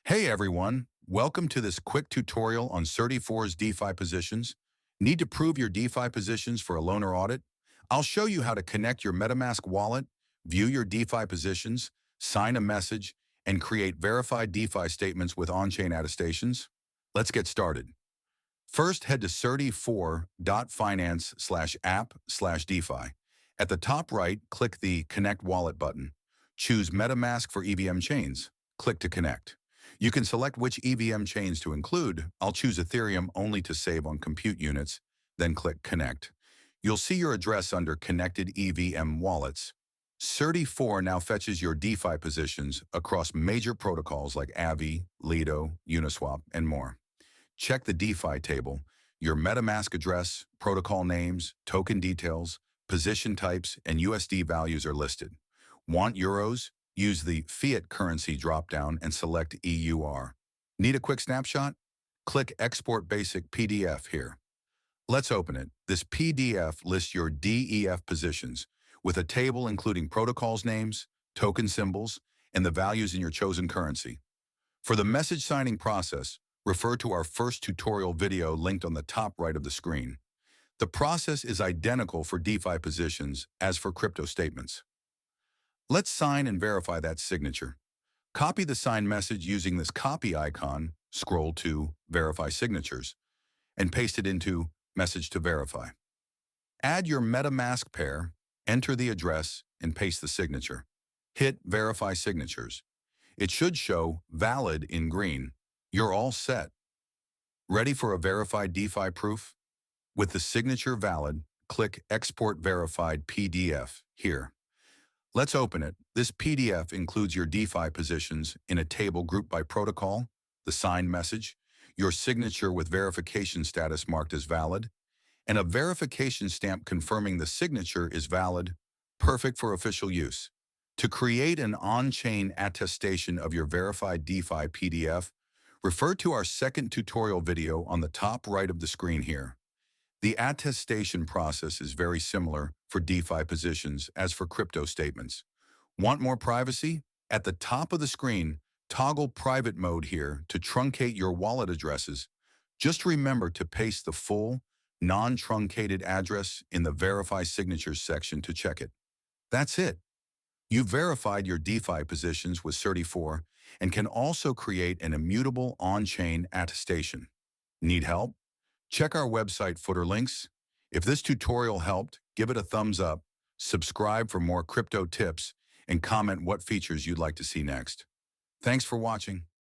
Hey everyone, welcome to this quick tutorial on Certi4's DeFi positions. Need to prove your DeFi positions for a loaner audit? I'll show you how to connect your MetaMask wallet, view your DeFi positions, sign a message, and create verified DeFi statements with on-chain attestations. Let's get started. First, head to certi4.finance/app/DeFi. At the top right, click the Connect Wallet button. Choose MetaMask for EVM chains. Click to connect. You can select which EVM chains to include. I'll choose Ethereum only to save on compute units, then click Connect. You'll see your address under Connected EVM Wallets. Certi4 now fetches your DeFi positions across major protocols like Aave, Lido, Uniswap, and more. Check the DeFi table. Your MetaMask address, protocol names, token details, position types, and USD values are listed. Want euros? Use the Fiat Currency dropdown and select EUR. Need a quick snapshot? Click Export Basic PDF here. Let's open it. This PDF lists your DEF positions with a table including protocols names, token symbols, and the values in your chosen currency. For the message signing process, refer to our first tutorial video linked on the top right of the screen. The process is identical for DeFi positions as for crypto statements. Let's sign and verify that signature. Copy the signed message using this copy icon, scroll to Verify Signatures, and paste it into Message to Verify. Add your MetaMask pair, enter the address, and paste the signature. Hit Verify Signatures. It should show Valid in green. You're all set. Ready for a verified DeFi proof? With the signature valid, click Export Verified PDF here. Let's open it. This PDF includes your DeFi positions in a table grouped by protocol, the signed message, your signature with verification status marked as valid, and a verification stamp confirming the signature is valid, perfect for official use. To create an on-chain attestation of your verified DeFi PDF, refer to our second tutorial video on the top right of the screen here. The attestation process is very similar for DeFi positions as for crypto statements. Want more privacy? At the top of the screen, toggle private mode here to truncate your wallet addresses. Just remember to paste the full, non-truncated address in the Verify Signatures section to check it. That's it. You've verified your DeFi positions with Certi4 and can also create an immutable on-chain attestation. Need help? Check our website footer links. If this tutorial helped, give it a thumbs up, subscribe for more crypto tips, and comment what features you'd like to see next. Thanks for watching.